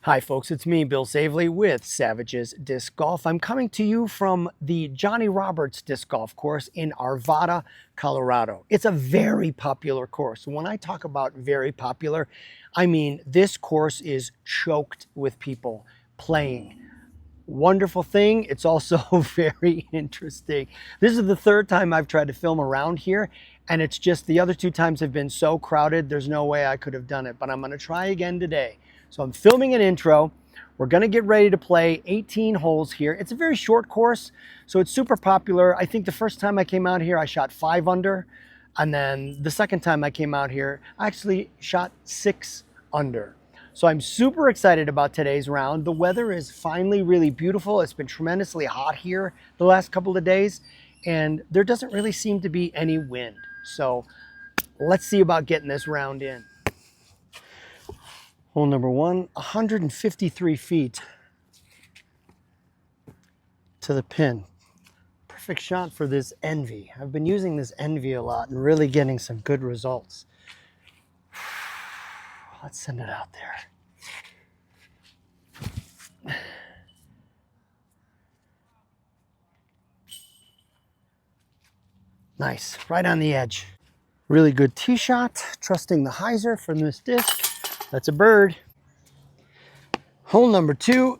Hi folks, it's me, Bill Savely with Savages Disc Golf. I'm coming to you from the Johnny Roberts Disc Golf course in Arvada, Colorado. It's a very popular course. When I talk about very popular, I mean this course is choked with people playing. Wonderful thing. It's also very interesting. This is the third time I've tried to film around here, and it's just the other two times have been so crowded, there's no way I could have done it, but I'm going to try again today. So I'm filming an intro. We're going to get ready to play 18 holes here. It's a very short course, so it's super popular. I think the first time I came out here, I shot 5 under, and then the second time I came out here, I actually shot 6 under. So I'm super excited about today's round. The weather is finally really beautiful. It's been tremendously hot here the last couple of days, and there doesn't really seem to be any wind. So let's see about getting this round in. Hole number 1, 153 feet to the pin. Perfect shot for this Envy. I've been using this Envy a lot and really getting some good results. Let's send it out there. Nice, right on the edge. Really good tee shot, trusting the hyzer from this disc. That's a bird. Hole number 2.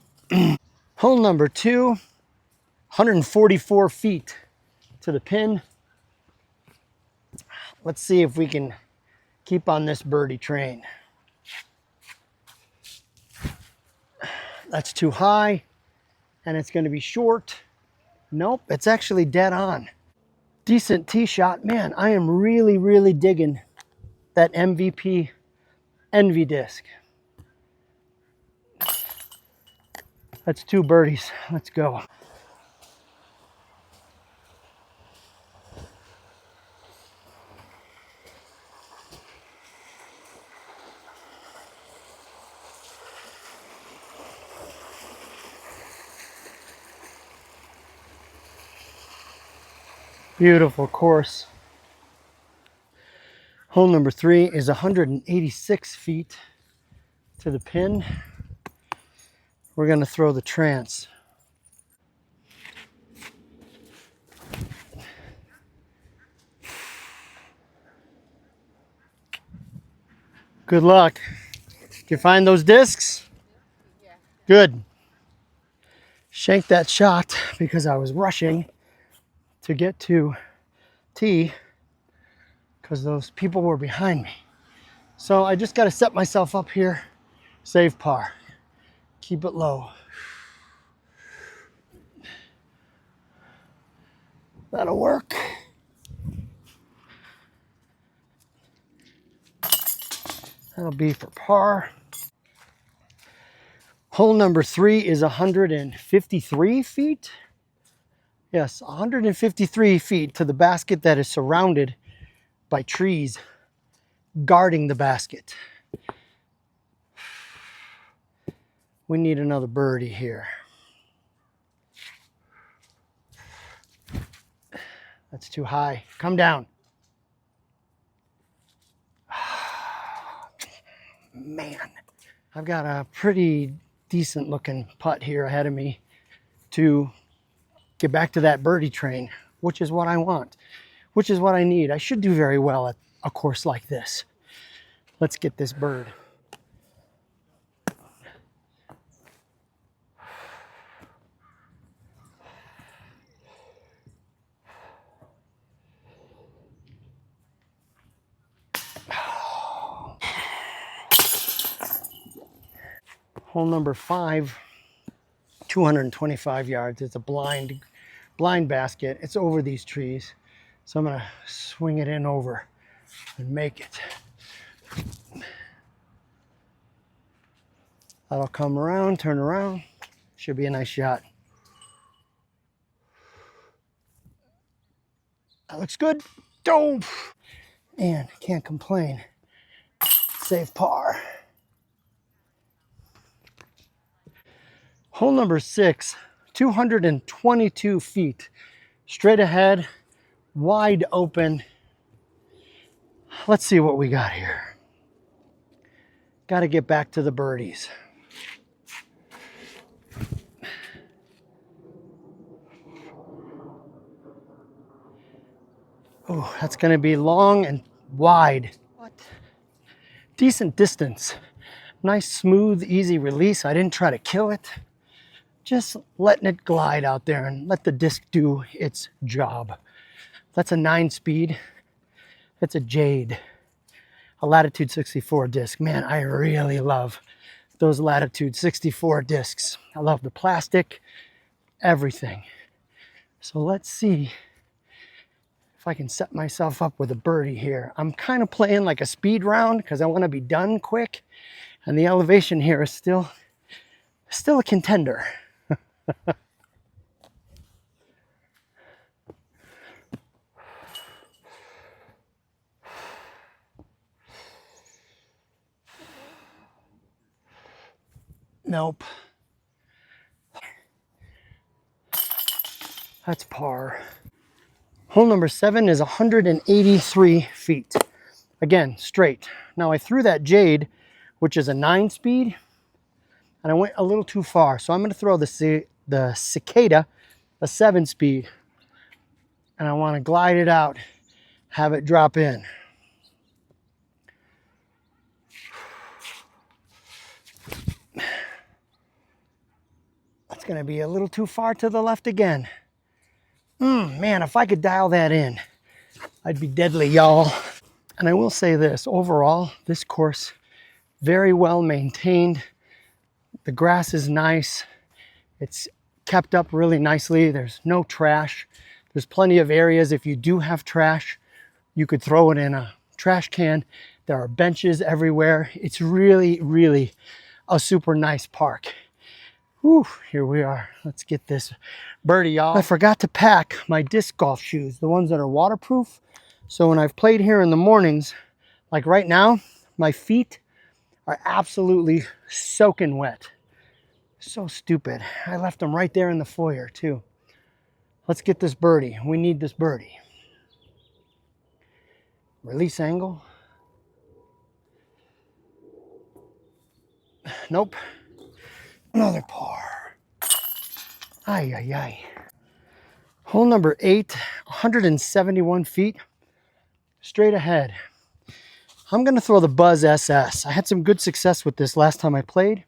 Hole number 2, 144 feet to the pin. Let's see if we can keep on this birdie train. That's too high, and it's going to be short. Nope, it's actually dead on. Decent tee shot. Man, I am really digging that MVP Envy disc. That's 2 birdies. Let's go. Beautiful course. Hole number 3 is 186 feet to the pin. We're going to throw the trance. Good luck. Did you find those discs? Yeah. Good. Shanked that shot because I was rushing to get to tee because those people were behind me. So I just got to set myself up here, save par, keep it low. That'll work. That'll be for par. Hole number 3 is 153 feet. Yes, 153 feet to the basket that is surrounded by trees guarding the basket. We need another birdie here. That's too high. Come down. Man, I've got a pretty decent looking putt here ahead of me to get back to that birdie train, which is what I want, which is what I need. I should do very well at a course like this. Let's get this bird. Hole number 5, 225 yards. It's a blind basket. It's over these trees. So I'm gonna swing it in over and make it. That'll come around, turn around. Should be a nice shot. That looks good. Oh, man, can't complain. Save par. Hole number 6, 222 feet. Straight ahead, wide open. Let's see what we got here. Got to get back to the birdies. Oh, that's going to be long and wide. What? Decent distance. Nice, smooth, easy release. I didn't try to kill it. Just letting it glide out there and let the disc do its job. That's a 9-speed. It's a Jade, a Latitude 64 disc. Man, I really love those Latitude 64 discs. I love the plastic, everything. So let's see if I can set myself up with a birdie here. I'm kind of playing like a speed round because I want to be done quick. And the elevation here is still a contender. Nope. That's par. Hole number 7 is 183 feet. Again, straight. Now I threw that Jade, which is a 9-speed, and I went a little too far. So I'm going to throw the Cicada, a 7-speed, and I want to glide it out, have it drop in. That's going to be a little too far to the left again. Man, if I could dial that in, I'd be deadly, y'all. And I will say this, overall, this course, very well maintained. The grass is nice. It's kept up really nicely. There's no trash. There's plenty of areas. If you do have trash, you could throw it in a trash can. There are benches everywhere. It's really, really a super nice park. Whew, here we are. Let's get this birdie, y'all. I forgot to pack my disc golf shoes, the ones that are waterproof. So when I've played here in the mornings, like right now, my feet are absolutely soaking wet. So stupid. I left them right there in the foyer too. Let's get this birdie. We need this birdie. Release angle. Nope. Another par. Ay, ay, ay. Hole number 8, 171 feet. Straight ahead. I'm going to throw the Buzz SS. I had some good success with this last time I played.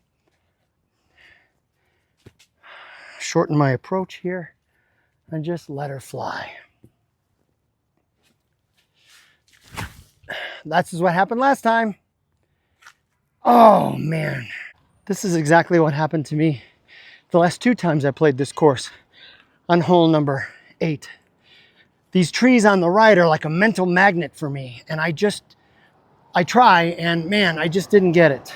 Shorten my approach here and just let her fly. That's what happened last time. Oh man, this is exactly what happened to me the last 2 times I played this course on hole number 8. These trees on the right are like a mental magnet for me, and I try, and man, I just didn't get it.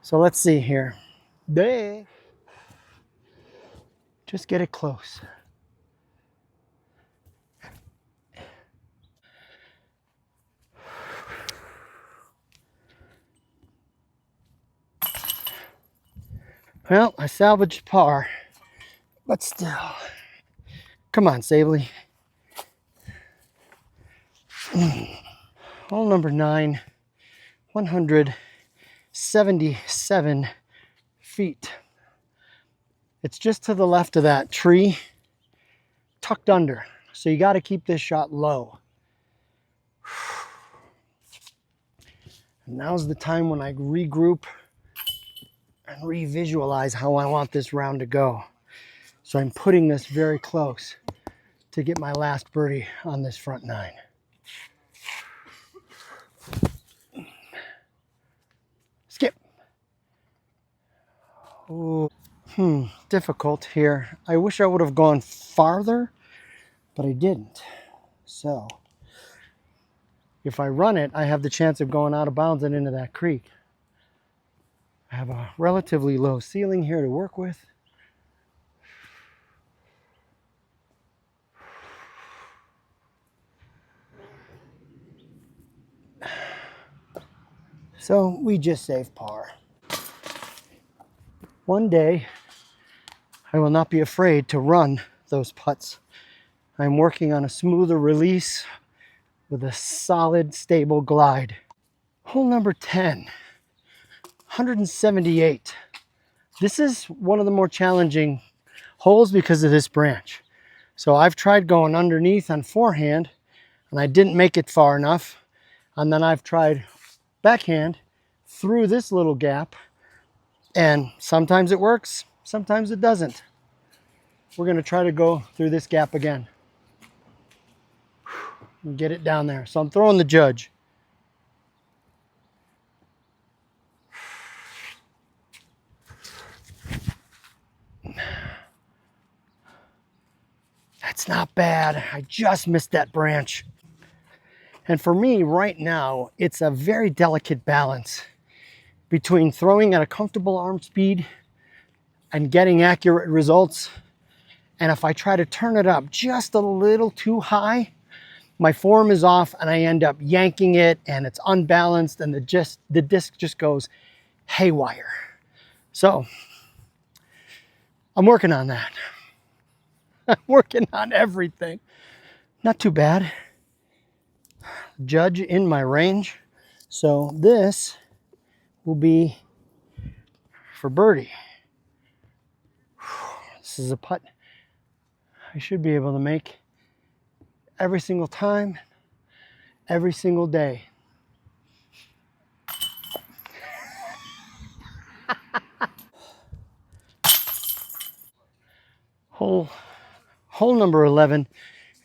So let's see here. Just get it close. Well, I salvaged par, but still. Come on, Sabley. Hole number 9, 177 feet. It's just to the left of that tree, tucked under. So you got to keep this shot low. And now's the time when I regroup and revisualize how I want this round to go. So I'm putting this very close to get my last birdie on this front 9. Skip. Ooh. Difficult here. I wish I would have gone farther, but I didn't. So if I run it, I have the chance of going out of bounds and into that creek. I have a relatively low ceiling here to work with. So we just saved par. One day, I will not be afraid to run those putts. I'm working on a smoother release with a solid, stable glide. Hole number 10, 178. This is one of the more challenging holes because of this branch. So I've tried going underneath on forehand, and I didn't make it far enough. And then I've tried backhand through this little gap, and sometimes it works, sometimes it doesn't. We're going to try to go through this gap again and get it down there. So I'm throwing the judge. That's not bad. I just missed that branch. And for me right now, it's a very delicate balance between throwing at a comfortable arm speed and getting accurate results. And if I try to turn it up just a little too high, my form is off and I end up yanking it and it's unbalanced and the disc just goes haywire. So I'm working on that. I'm working on everything. Not too bad. Judge in my range. So this will be for birdie. This is a putt I should be able to make every single time, every single day. Hole number 11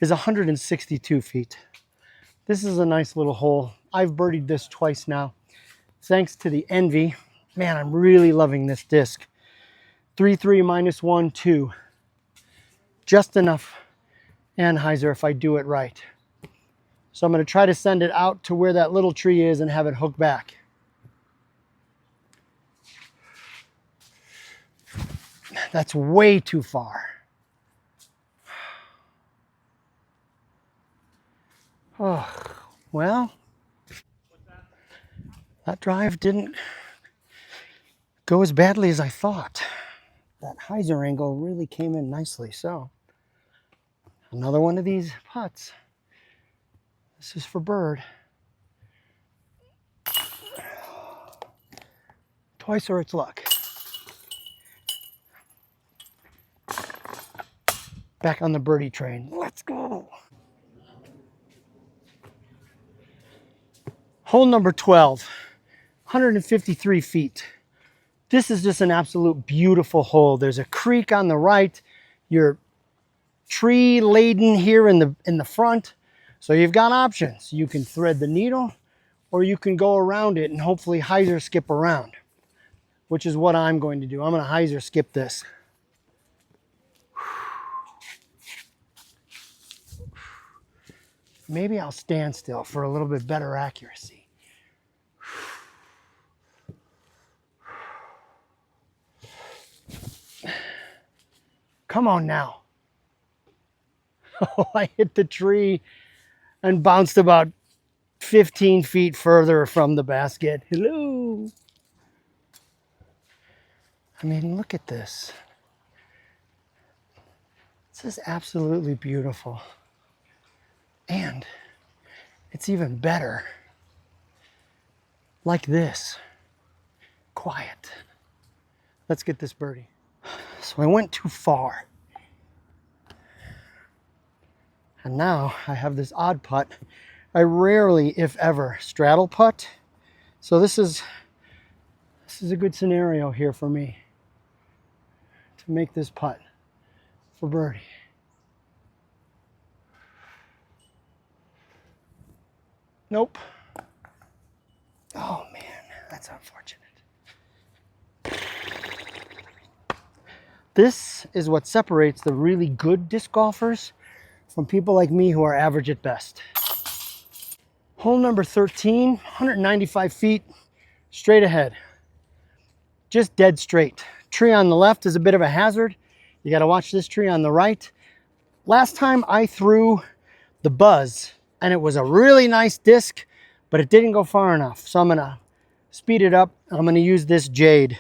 is 162 feet. This is a nice little hole. I've birdied this twice now. Thanks to the Envy. Man, I'm really loving this disc. 3-3 minus 1-2. Just enough anhyzer if I do it right. So I'm going to try to send it out to where that little tree is and have it hook back. That's way too far. Oh, well, that drive didn't go as badly as I thought. That hyzer angle really came in nicely. So another one of these putts. This is for bird. Twice or it's luck. Back on the birdie train. Let's go. Hole number 12, 153 feet. This is just an absolute beautiful hole. There's a creek on the right. You're tree laden here in the front. So you've got options. You can thread the needle or you can go around it and hopefully hyzer skip around, which is what I'm going to do. I'm going to hyzer skip this. Maybe I'll stand still for a little bit better accuracy. Come on now. Oh, I hit the tree and bounced about 15 feet further from the basket. Hello. I mean, look at this. This is absolutely beautiful. And it's even better like this. Quiet. Let's get this birdie. So I went too far. And now I have this odd putt. I rarely, if ever, straddle putt. So this is a good scenario here for me to make this putt for birdie. Nope. Oh man, that's unfortunate. This is what separates the really good disc golfers from people like me who are average at best. Hole number 13, 195 feet, straight ahead. Just dead straight. Tree on the left is a bit of a hazard. You gotta watch this tree on the right. Last time I threw the Buzz, and it was a really nice disc, but it didn't go far enough. So I'm gonna speed it up, and I'm gonna use this Jade,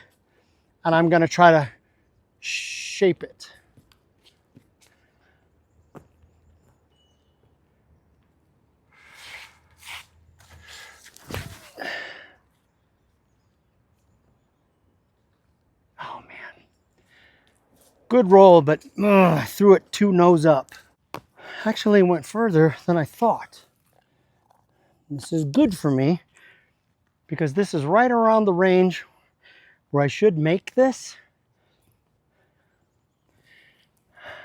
and I'm gonna try to shape it. Oh man. Good roll, but I threw it too nose up. Actually went further than I thought. And this is good for me because this is right around the range where I should make this.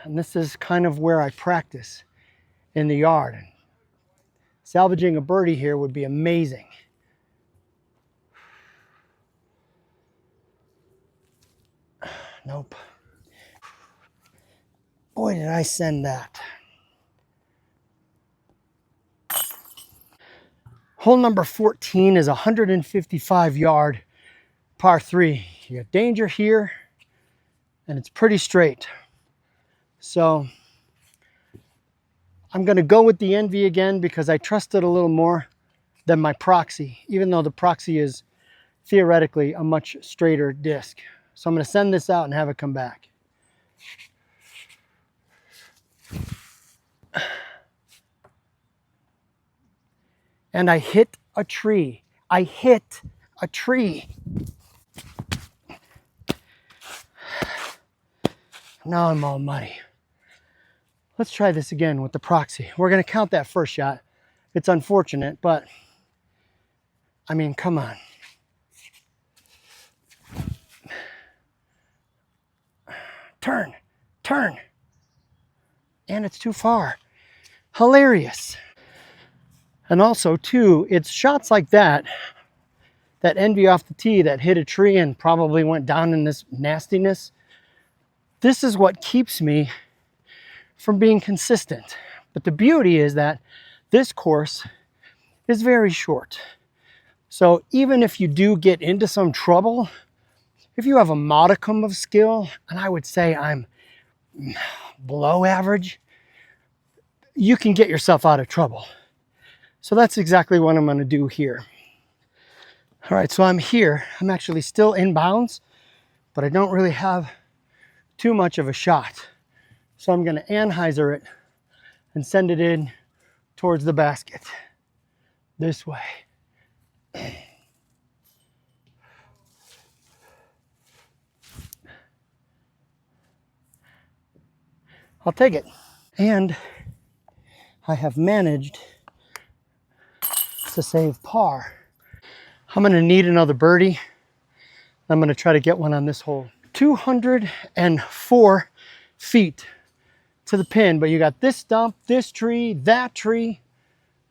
And this is kind of where I practice in the yard. Salvaging a birdie here would be amazing. Nope. Boy, did I send that. Hole number 14 is a 155-yard par 3. You got danger here, and it's pretty straight. So I'm going to go with the Envy again because I trust it a little more than my Proxy, even though the Proxy is theoretically a much straighter disc. So I'm going to send this out and have it come back. And I hit a tree. I hit a tree. Now I'm all muddy. Let's try this again with the Proxy. We're going to count that first shot. It's unfortunate, but I mean, come on. Turn, turn. And it's too far. Hilarious. And also, too, it's shots like that, that Envy off the tee that hit a tree and probably went down in this nastiness. This is what keeps me from being consistent. But the beauty is that this course is very short. So even if you do get into some trouble, if you have a modicum of skill, and I would say I'm below average, you can get yourself out of trouble. So that's exactly what I'm going to do here. All right, so I'm here. I'm actually still in bounds, but I don't really have too much of a shot. So I'm going to Anheuser it and send it in towards the basket this way. I'll take it. And I have managed to save par. I'm going to need another birdie. I'm going to try to get one on this hole. 204 feet to the pin, but you got this stump, this tree, that tree.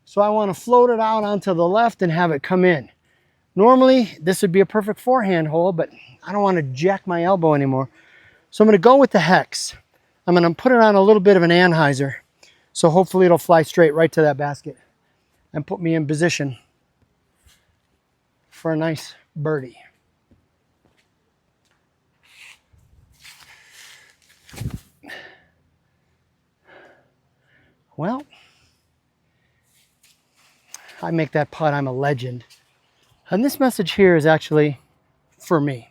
So I want to float it out onto the left and have it come in. Normally, this would be a perfect forehand hole, but I don't want to jack my elbow anymore. So I'm going to go with the hex. I'm going to put it on a little bit of an Anheuser. So hopefully it'll fly straight right to that basket and put me in position for a nice birdie. Well, I make that putt, I'm a legend. And this message here is actually for me.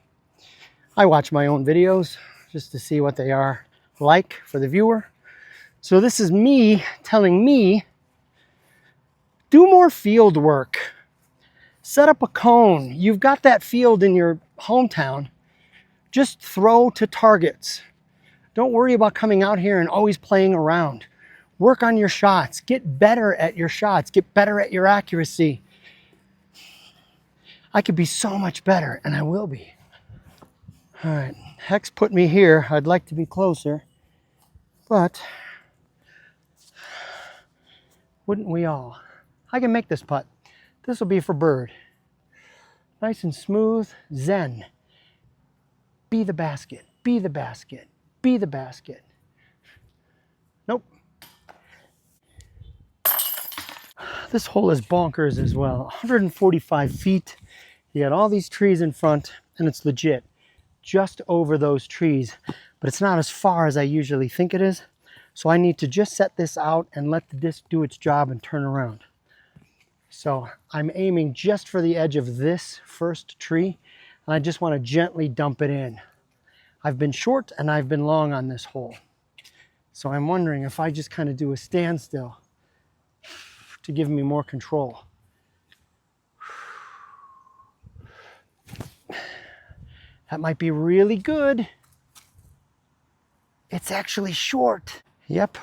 I watch my own videos just to see what they are like for the viewer. So this is me telling me, do more field work. Set up a cone. You've got that field in your hometown. Just throw to targets. Don't worry about coming out here and always playing around. Work on your shots. Get better at your shots. Get better at your accuracy. I could be so much better, and I will be. All right, hex put me here. I'd like to be closer, but wouldn't we all? I can make this putt. This will be for bird. Nice and smooth, zen. Be the basket, be the basket, be the basket. Nope. This hole is bonkers as well. 145 feet. You got all these trees in front, and it's legit. Just over those trees, but it's not as far as I usually think it is. So I need to just set this out and let the disc do its job and turn around. So I'm aiming just for the edge of this first tree, and I just want to gently dump it in. I've been short and I've been long on this hole. So I'm wondering if I just kind of do a standstill to give me more control. That might be really good. It's actually short. Yep,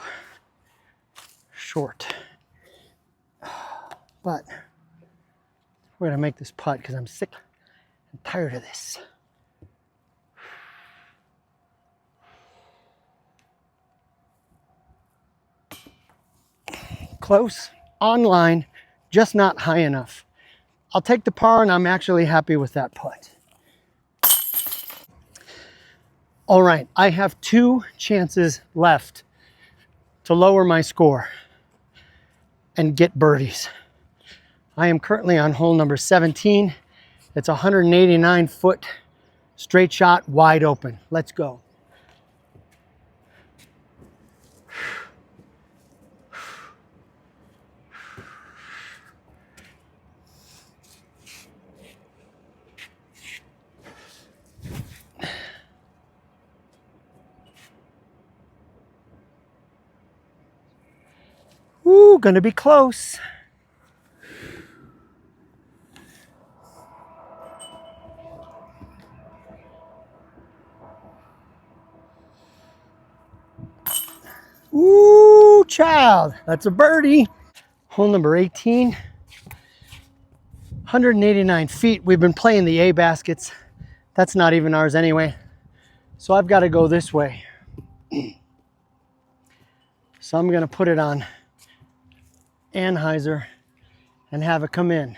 short. But We're gonna make this putt because I'm sick and tired of this. Close, on line, just not high enough. I'll take the par, and I'm actually happy with that putt. All right, I have 2 chances left to lower my score and get birdies. I am currently on hole number 17. It's a 189-foot straight shot, wide open. Let's go. Ooh, gonna be close. Ooh, child, that's a birdie. Hole number 18, 189 feet. We've been playing the A baskets. That's not even ours anyway. So I've got to go this way. So I'm gonna put it on Anheuser and have it come in.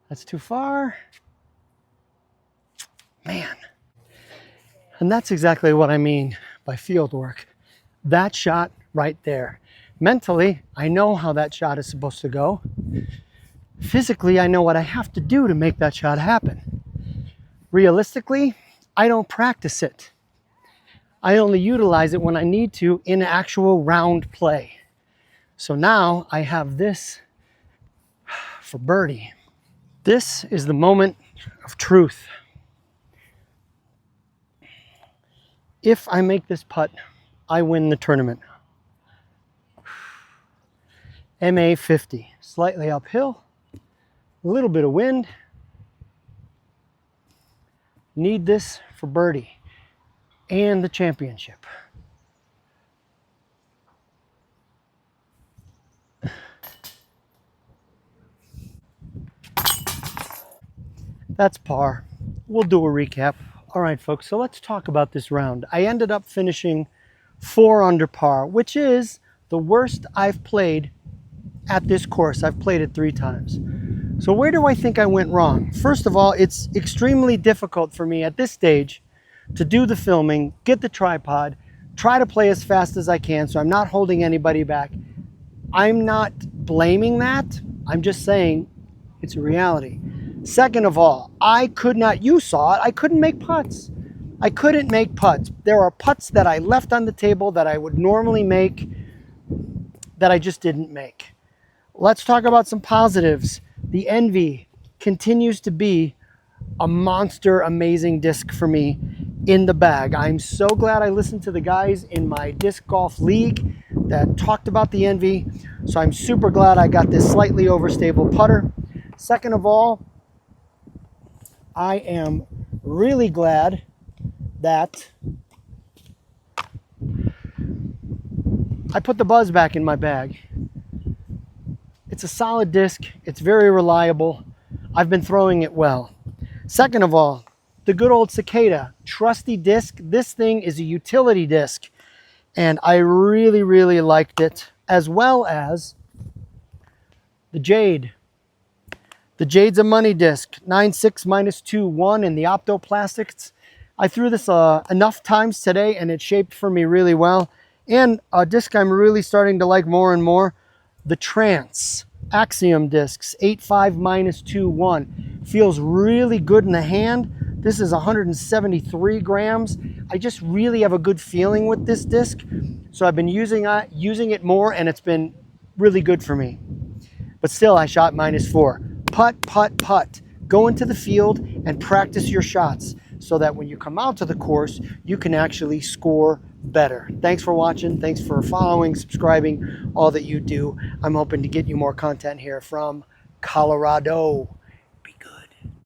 That's too far. Man. And that's exactly what I mean by field work. That shot right there. Mentally, I know how that shot is supposed to go. Physically, I know what I have to do to make that shot happen. Realistically, I don't practice it. I only utilize it when I need to in actual round play. So now I have this for birdie. This is the moment of truth. If I make this putt, I win the tournament. MA 50, slightly uphill, a little bit of wind. Need this for birdie and the championship. That's par. We'll do a recap. All right, folks, so let's talk about this round. I ended up finishing 4 under par, which is the worst I've played at this course. I've played it 3 times. So where do I think I went wrong? First of all, it's extremely difficult for me at this stage to do the filming, get the tripod, try to play as fast as I can so I'm not holding anybody back. I'm not blaming that. I'm just saying it's a reality. Second of all, I could not, you saw it, I couldn't make putts. I couldn't make putts. There are putts that I left on the table that I would normally make that I just didn't make. Let's talk about some positives. The Envy continues to be a monster, amazing disc for me in the bag. I'm so glad I listened to the guys in my disc golf league that talked about the Envy. So I'm super glad I got this slightly overstable putter. Second of all, I am really glad that I put the Buzz back in my bag. It's a solid disc. It's very reliable. I've been throwing it well. Second of all, the good old Cicada, trusty disc. This thing is a utility disc, and I really, really liked it, as well as the Jade. The Jade's a money disc, 9.6 -2.1 in the Optoplastics. I threw this enough times today, and it shaped for me really well. And a disc I'm really starting to like more and more, the Trance Axiom discs, 8.5 -2.1. Feels really good in the hand. This is 173 grams. I just really have a good feeling with this disc. So I've been using it more, and it's been really good for me. But still, I shot -4. Putt, putt, putt. Go into the field and practice your shots so that when you come out to the course, you can actually score better. Thanks for watching. Thanks for following, subscribing, all that you do. I'm hoping to get you more content here from Colorado.